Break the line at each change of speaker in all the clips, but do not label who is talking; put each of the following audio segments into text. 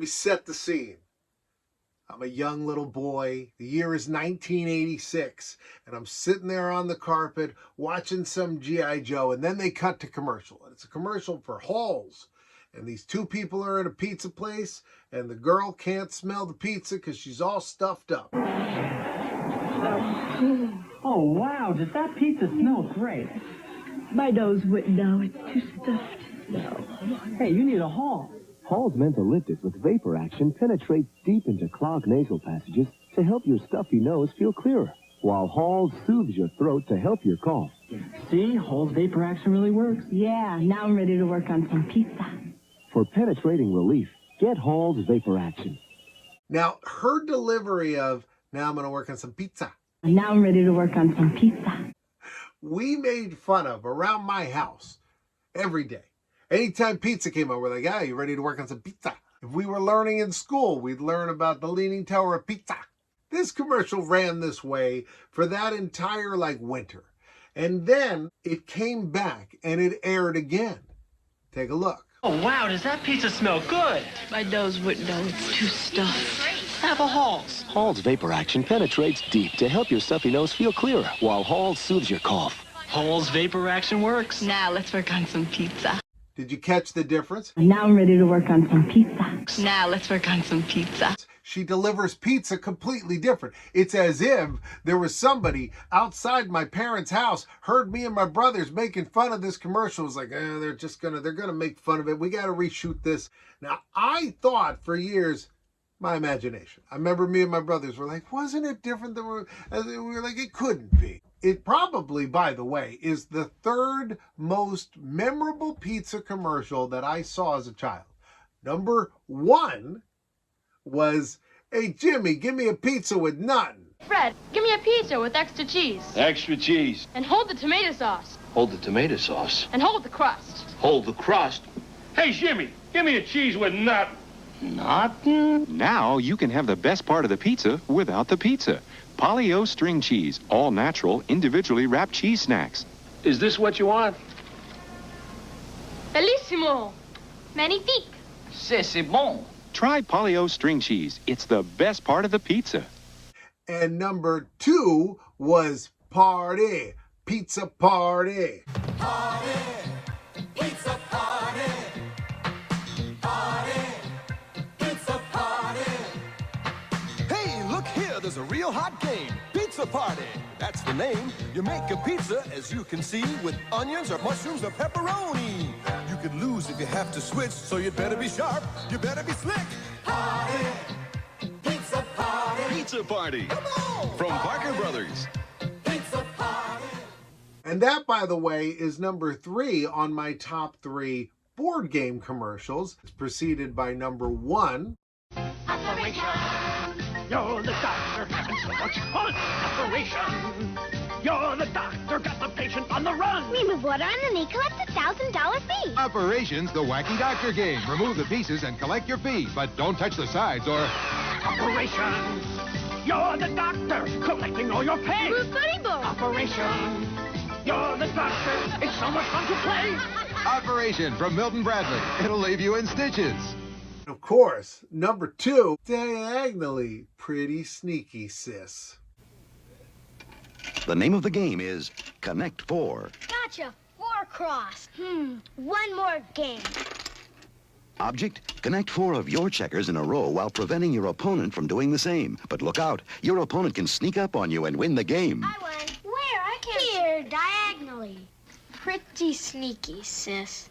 me set the scene. I'm a young little boy. The year is 1986, and I'm sitting there on the carpet watching some G.I. Joe, and then they cut to commercial. And it's a commercial for Halls. And these two people are at a pizza place, and the girl can't smell the pizza because she's all stuffed up.
Oh, wow, does that pizza smell great?
My nose wouldn't know. It's too stuffed. No.
Hey, you need a Hall.
Hall's mental lifters with vapor action penetrates deep into clogged nasal passages to help your stuffy nose feel clearer, while Hall's soothes your throat to help your cough.
See, Hall's vapor action really works.
Yeah, now I'm ready to work on some pizza.
For penetrating relief, get Hall's vapor action.
Now, her delivery of, now I'm going to work on some pizza.
Now I'm ready to work on some pizza.
We made fun of around my house every day. Anytime pizza came out, we're like, ah, you ready to work on some pizza? If we were learning in school, we'd learn about the Leaning Tower of Pizza. This commercial ran this way for that entire, winter. And then it came back and it aired again. Take a look.
Oh, wow, does that pizza smell good?
My nose wouldn't know. It's too stuffed.
Have a Hall's.
Hall's vapor action penetrates deep to help your stuffy nose feel clearer, while Hall's soothes your cough.
Hall's vapor action works.
Now let's work on some pizza.
Did you catch the difference?
Now I'm ready to work on some pizza. Now let's work on some pizza.
She delivers pizza completely different. It's as if there was somebody outside my parents' house, heard me and my brothers making fun of this commercial. It was like, they're gonna make fun of it. We gotta reshoot this. Now, I thought for years, my imagination. I remember me and my brothers were like, wasn't it different than we were like, it couldn't be. It probably, by the way, is the third most memorable pizza commercial that I saw as a child. Number one was, hey, Jimmy, give me a pizza with nothing.
Fred, give me a pizza with extra cheese.
Extra cheese.
And hold the tomato sauce.
Hold the tomato sauce.
And hold the crust.
Hold the crust.
Hey, Jimmy, give me a cheese with nothing.
Nothing?
Now you can have the best part of the pizza without the pizza. Polly-O string cheese, all natural, individually wrapped cheese snacks.
Is this what you want?
Bellissimo. Magnifique.
C'est bon.
Try Polly-O string cheese. It's the best part of the pizza.
And number two was party, pizza party.
Party, pizza party. Party, pizza party. Hey, look here, there's a real hot game. Pizza party, that's the name. You make a pizza, as you can see, with onions or mushrooms or pepperoni. You could lose if you have to switch, so you'd better be sharp, you better be slick. Party, pizza party.
Pizza Party.
Come on.
From Parker Brothers.
Pizza party.
And that, by the way, is number three on my top three board game commercials. It's preceded by number one.
Operation. You're the doctor having so much fun. Operation. You're the doctor, got the patient on the run.
Remove water and then they collect a $1,000 fee.
Operations the Wacky Doctor game. Remove the pieces and collect your fee, but don't touch the sides or...
Operation. You're the doctor, collecting all your pay.
Funny book.
Operation. You're the doctor. It's so much fun to play.
Operation from Milton Bradley. It'll leave you in stitches.
Of course, number two, diagonally, pretty sneaky, sis.
The name of the game is Connect 4.
Gotcha. 4 cross. One more game.
Object, connect 4 of your checkers in a row while preventing your opponent from doing the same. But look out, your opponent can sneak up on you and win the game.
I won. Where? I can't. Here, diagonally. Pretty sneaky, sis.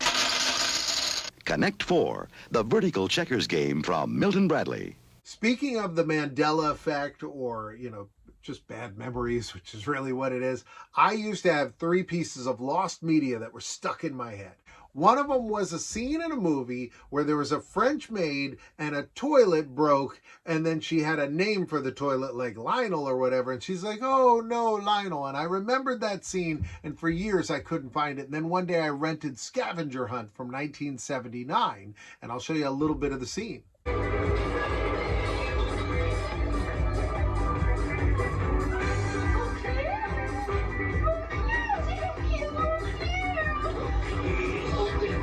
Connect 4, the vertical checkers game from Milton Bradley.
Speaking of the Mandela effect, or, just bad memories, which is really what it is, I used to have 3 pieces of lost media that were stuck in my head. One of them was a scene in a movie where there was a French maid and a toilet broke, and then she had a name for the toilet, like Lionel or whatever, and she's like, oh no, Lionel. And I remembered that scene, and for years I couldn't find it. And then one day I rented Scavenger Hunt from 1979, and I'll show you a little bit of the scene.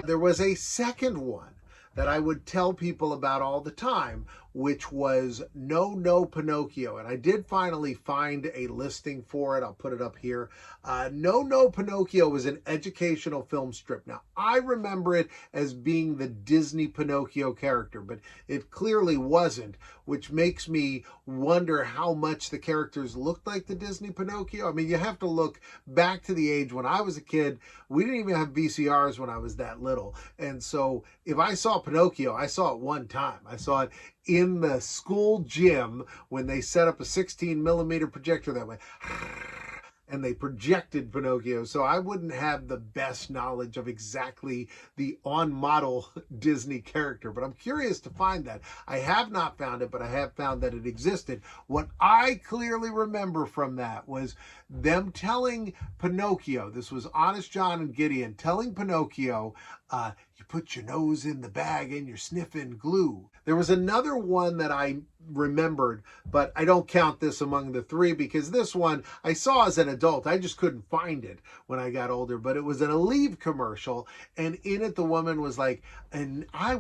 There was a second one that I would tell people about all the time, which was No Pinocchio. And I did finally find a listing for it. I'll put it up here. No Pinocchio was an educational film strip. Now, I remember it as being the Disney Pinocchio character, but it clearly wasn't, which makes me wonder how much the characters looked like the Disney Pinocchio. I mean, you have to look back to the age when I was a kid. We didn't even have VCRs when I was that little. And so if I saw Pinocchio, I saw it one time. I saw it in the school gym when they set up a 16mm projector that went and they projected Pinocchio. So I wouldn't have the best knowledge of exactly the on-model Disney character, but I'm curious to find that. I have not found it, but I have found that it existed. What I clearly remember from that was them telling Pinocchio, this was Honest John and Gideon, telling Pinocchio, you put your nose in the bag and you're sniffing glue. There was another one that I remembered, but I don't count this among the three because this one I saw as an adult. I just couldn't find it when I got older, but it was an Relive commercial, and in it the woman was like, and I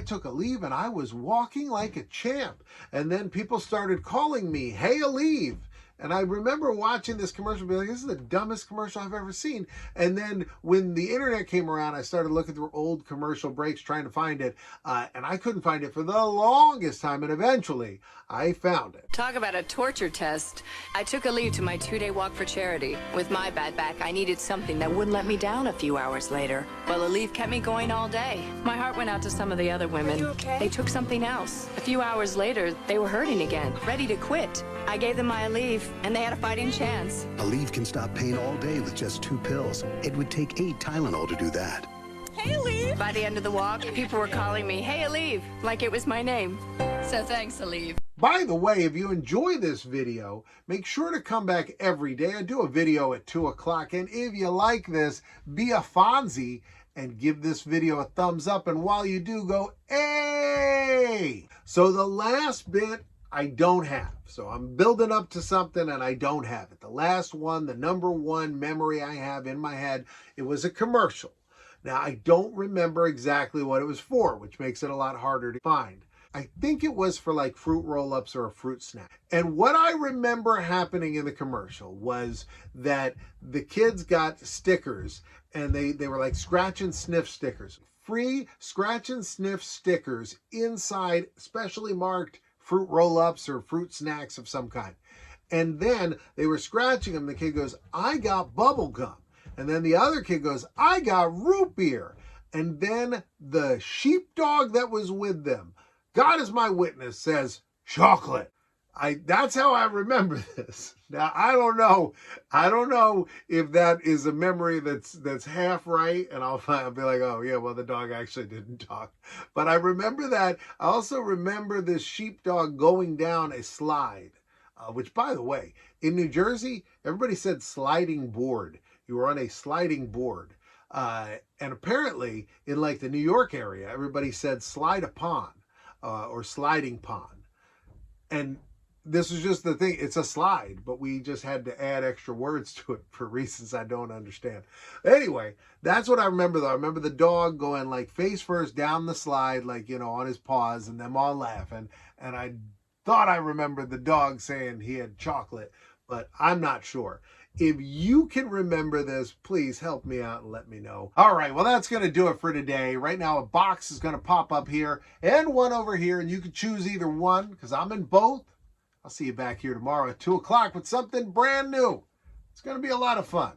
took a leave and I was walking like a champ, and then people started calling me, hey, Relive. And I remember watching this commercial and being like, this is the dumbest commercial I've ever seen. And then when the internet came around, I started looking through old commercial breaks trying to find it. And I couldn't find it for the longest time. And eventually I found it.
Talk about a torture test. I took a leave to my 2-day walk for charity. With my bad back, I needed something that wouldn't let me down a few hours later. Well, a leave kept me going all day. My heart went out to some of the other women.
Are you okay?
They took something else. A few hours later, they were hurting again, ready to quit. I gave them my leave, and they had a fighting chance.
Relive can stop pain all day with just 2 pills. It would take 8 Tylenol to do that.
Hey, Relive! By the end of the walk, people were calling me, hey, Relive, like it was my name. So thanks, Relive.
By the way, if you enjoy this video, make sure to come back every day. I do a video at 2 o'clock. And if you like this, be a Fonzie and give this video a thumbs up. And while you do, go, hey! So the last bit I don't have. So I'm building up to something and I don't have it. The last one, the number one memory I have in my head, it was a commercial. Now, I don't remember exactly what it was for, which makes it a lot harder to find. I think it was for like fruit roll-ups or a fruit snack. And what I remember happening in the commercial was that the kids got stickers and they were like scratch and sniff stickers. Free scratch and sniff stickers inside specially marked fruit roll-ups or fruit snacks of some kind. And then they were scratching them. The kid goes, I got bubble gum. And then the other kid goes, I got root beer. And then the sheepdog that was with them, God is my witness, says chocolate. That's how I remember this. Now, I don't know if that is a memory that's half right, and I'll be like, oh yeah, well the dog actually didn't talk. But I remember that. I also remember this sheepdog going down a slide, which, by the way, in New Jersey, everybody said sliding board. You were on a sliding board. And apparently in like the New York area, everybody said slide upon or sliding pond. And this is just the thing. It's a slide, but we just had to add extra words to it for reasons I don't understand. Anyway, that's what I remember, though. I remember the dog going like face first down the slide, like, you know, on his paws, and them all laughing. And I thought I remembered the dog saying he had chocolate, but I'm not sure. If you can remember this, please help me out and let me know. All right, well, that's going to do it for today. Right now, a box is going to pop up here and one over here, and you can choose either one because I'm in both. I'll see you back here tomorrow at 2 o'clock with something brand new. It's going to be a lot of fun.